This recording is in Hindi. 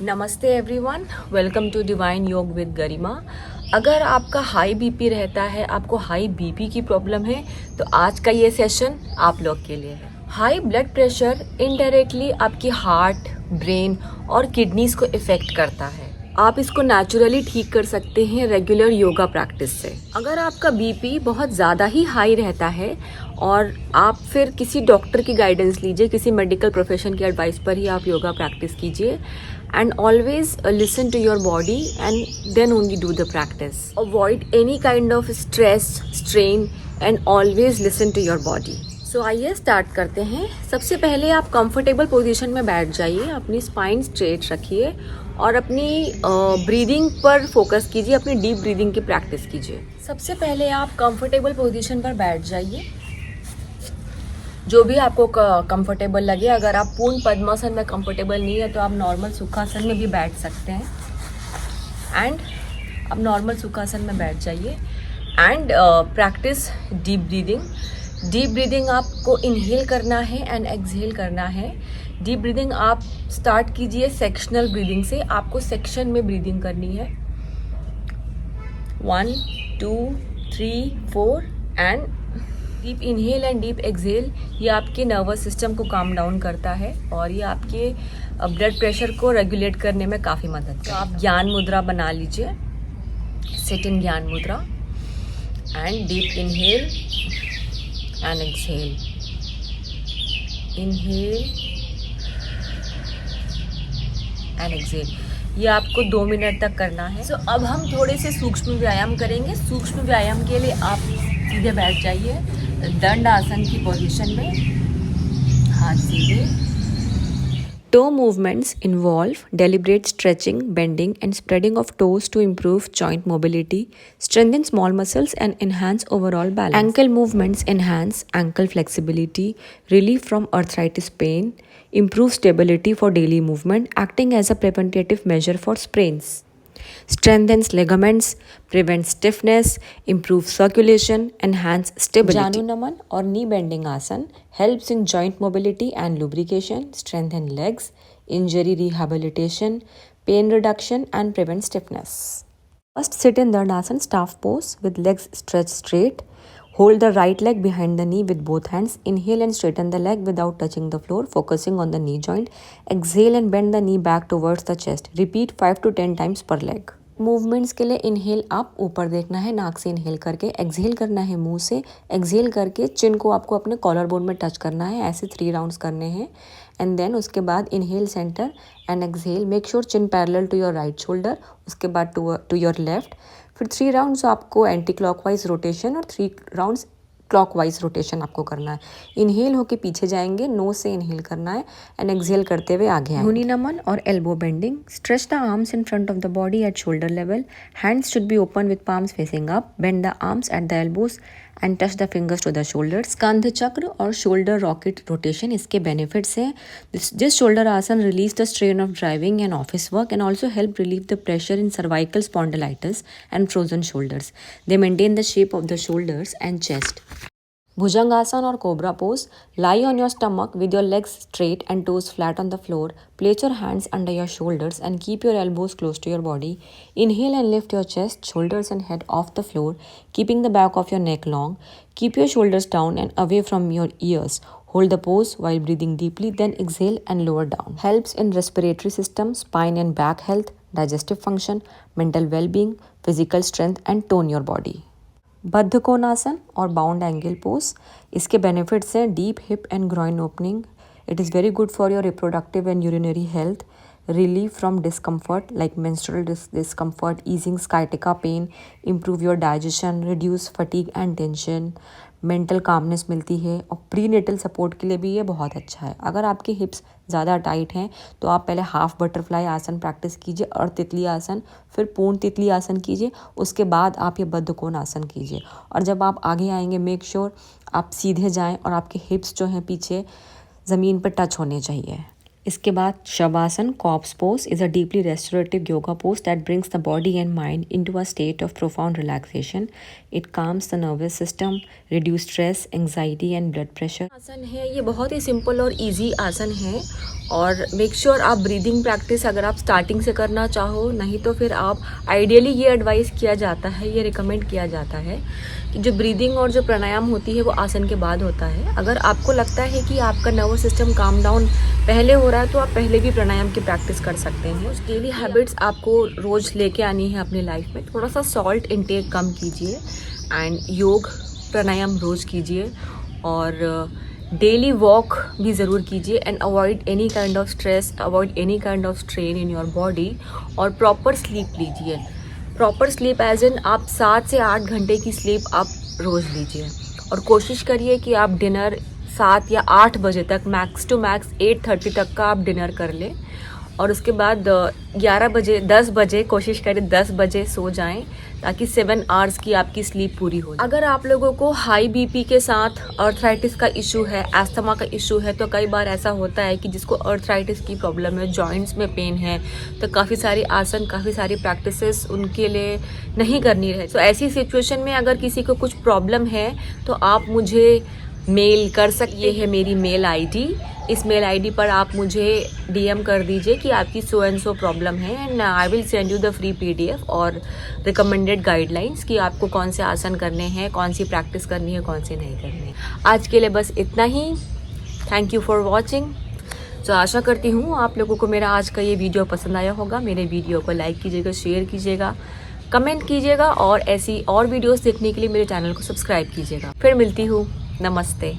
नमस्ते एवरीवन, वेलकम टू डिवाइन योग विद गरिमा। अगर आपका हाई बीपी रहता है, आपको हाई बीपी की प्रॉब्लम है, तो आज का ये सेशन आप लोग के लिए है। हाई ब्लड प्रेशर इनडायरेक्टली आपकी हार्ट, ब्रेन और किडनीज को इफ़ेक्ट करता है। आप इसको नेचुरली ठीक कर सकते हैं रेगुलर योगा प्रैक्टिस से। अगर आपका बीपी बहुत ज़्यादा ही हाई रहता है और आप फिर किसी डॉक्टर की गाइडेंस लीजिए, किसी मेडिकल प्रोफेशन की एडवाइस पर ही आप योगा प्रैक्टिस कीजिए। And always listen to your body and then only do the practice. Avoid any kind of stress, strain and always listen to your body. So आइए स्टार्ट करते हैं। सबसे पहले आप कंफर्टेबल पोजीशन में बैठ जाइए, अपनी स्पाइन स्ट्रेट रखिए और अपनी ब्रीदिंग पर फोकस कीजिए, अपनी डीप ब्रीदिंग की प्रैक्टिस कीजिए। सबसे पहले आप कंफर्टेबल पोजीशन पर बैठ जाइए, जो भी आपको कंफर्टेबल लगे। अगर आप पूर्ण पद्मासन में कंफर्टेबल नहीं है तो आप नॉर्मल सुखासन में भी बैठ सकते हैं। एंड अब नॉर्मल सुखासन में बैठ जाइए and practice deep breathing. Deep breathing आपको इनहेल करना है एंड एक्सहेल करना है। डीप ब्रीदिंग आप स्टार्ट कीजिए सेक्शनल ब्रीदिंग से। आपको सेक्शन में ब्रीदिंग करनी है, 1 2 3 4 and deep inhale and deep exhale. ये आपके नर्वस सिस्टम को काम डाउन करता है और ये आपके ब्लड प्रेशर को रेगुलेट करने में काफ़ी मदद करता है। तो आप ज्ञान मुद्रा बना लीजिए, सिट इन ज्ञान मुद्रा and deep inhale and exhale. Inhale and exhale. ये आपको 2 मिनट तक करना है। तो अब हम थोड़े से सूक्ष्म व्यायाम करेंगे। सूक्ष्म व्यायाम के लिए आप सीधे बैठ जाइए दंड आसन की पोजीशन में, हाथ सीधे। Toe movements involve deliberate stretching, bending, and spreading of toes to improve joint mobility, strengthen small muscles, and enhance overall balance. Ankle movements enhance ankle flexibility, relief from arthritis pain, improve stability for daily movement, acting as a preventative measure for sprains. Strengthens ligaments, prevents stiffness, improves circulation, enhance stability. Janunaman or knee bending asan helps in joint mobility and lubrication, strengthen legs, injury rehabilitation, pain reduction and prevent stiffness. First, sit in Dandasana staff pose with legs stretched straight. Hold the right leg behind the knee with both hands. Inhale and straighten the leg without touching the floor, focusing on the knee joint. Exhale and bend the knee back towards the chest. Repeat 5 to 10 times per leg. Movements के लिए इनहेल आप ऊपर देखना है, नाक से इनहेल करके। एक्सहेल करना है मुंह से। एक्सहेल करके चिन को आपको अपने कॉलर बोन में टच करना है। ऐसे 3 राउंड्स करने हैं एंड देन उसके बाद inhale centre and exhale. Make sure chin parallel to your right shoulder, उसके बाद टू योर लेफ्ट। फिर 3 राउंड्स आपको एंटी क्लॉकवाइज रोटेशन और 3 राउंड्स क्लॉकवाइज रोटेशन आपको करना है। इनहेल होके पीछे जाएंगे, नोज से इनहेल करना है एंड एक्सहेल करते हुए आगे आएंगे। मुनि नमन और elbow bending. Stretch the arms in front of the body at shoulder level. Hands should be open with palms facing up. Bend the arms at the elbows and touch the fingers to the shoulder. स्कंध चक्र और शोल्डर रॉकेट रोटेशन, इसके बेनिफिट्स हैं। This shoulder asana release the strain of driving and office work and also help relieve the pressure in cervical spondylitis and frozen shoulders. They maintain the shape of the shoulders and chest. Bhujangasana or cobra pose. Lie on your stomach with your legs straight and toes flat on the floor. Place your hands under your shoulders and keep your elbows close to your body. Inhale and lift your chest, shoulders and head off the floor, keeping the back of your neck long. Keep your shoulders down and away from your ears. Hold the pose while breathing deeply, then exhale and lower down. Helps in respiratory system, spine and back health, digestive function, mental well-being, physical strength and tone your body. बद्ध कोणासन और बाउंड एंगल पोज, इसके बेनिफिट्स हैं deep hip and groin opening. It is very good for your reproductive and urinary health. relief from discomfort like menstrual discomfort, easing sciatica pain, improve your digestion, reduce fatigue and tension, mental calmness मिलती है और प्रीनेटल सपोर्ट के लिए भी ये बहुत अच्छा है। अगर आपकी हिप्स ज़्यादा टाइट हैं तो आप पहले हाफ बटरफ्लाई आसन प्रैक्टिस कीजिए और तितली आसन, फिर पूर्ण तितली आसन कीजिए, उसके बाद आप ये बद्ध कोण आसन कीजिए। और जब आप आगे आएंगे मेक श्योर आप सीधे जाएं और आपके हिप्स जो हैं पीछे ज़मीन पर टच होने चाहिए। इसके बाद shavasana corps pose is a deeply restorative yoga pose that brings the body and mind into a state of profound relaxation. It calms the nervous system, reduce stress, anxiety and blood pressure. आसन है ये बहुत ही सिंपल और इजी आसन है और मेक श्योर आप ब्रीदिंग प्रैक्टिस अगर आप स्टार्टिंग से करना चाहो, नहीं तो फिर आप आइडियली ये एडवाइस किया जाता है, ये रिकमेंड किया जाता है कि जो ब्रीदिंग और जो प्राणायाम होती है वो आसन के बाद होता है. अगर आपको लगता है कि आपका नर्वस सिस्टम काम डाउन पहले हो रहा है तो आप पहले भी प्राणायाम की प्रैक्टिस कर सकते हैं. डेली हैबिट्स आपको रोज़ लेके आनी है अपनी लाइफ में. थोड़ा सा सॉल्ट इनटेक कम कीजिए एंड योग प्राणायाम रोज़ कीजिए और डेली वॉक भी ज़रूर कीजिए and avoid any kind of stress, avoid any kind of strain in your body और प्रॉपर स्लीप लीजिए. प्रॉपर स्लीप एज इन आप 7 से 8 घंटे की स्लीप आप रोज़ लीजिए और कोशिश करिए कि आप डिनर 7 या 8 बजे तक, मैक्स टू मैक्स 8:30 तक का आप डिनर कर लें और उसके बाद 11 बजे 10 बजे कोशिश करें 10 बजे सो जाएं ताकि 7 आवर्स की आपकी स्लीप पूरी हो जाए. अगर आप लोगों को हाई बीपी के साथ अर्थराइटिस का इशू है, एस्थमा का इशू है, तो कई बार ऐसा होता है कि जिसको अर्थराइटिस की प्रॉब्लम है, जॉइंट्स में पेन है, तो काफ़ी सारी आसन, काफ़ी सारी प्रैक्टिसेस उनके लिए नहीं करनी रहे. तो ऐसी सिचुएशन में अगर किसी को कुछ प्रॉब्लम है तो आप मुझे मेल कर सकते. ये है मेरी मेल आईडी. इस मेल आईडी पर आप मुझे डीएम कर दीजिए कि आपकी सो एंड सो प्रॉब्लम है and I will send you the free PDF और रिकमेंडेड गाइडलाइंस कि आपको कौन से आसन करने हैं, कौन सी प्रैक्टिस करनी है, कौन से नहीं करनी है. आज के लिए बस इतना ही. Thank you for watching. तो आशा करती हूँ आप लोगों को मेरा आज का ये वीडियो पसंद आया होगा. मेरे वीडियो को लाइक कीजिएगा, शेयर कीजिएगा, कमेंट कीजिएगा और ऐसी और वीडियोज़ देखने के लिए मेरे चैनल को सब्सक्राइब कीजिएगा. फिर मिलती हूँ. नमस्ते.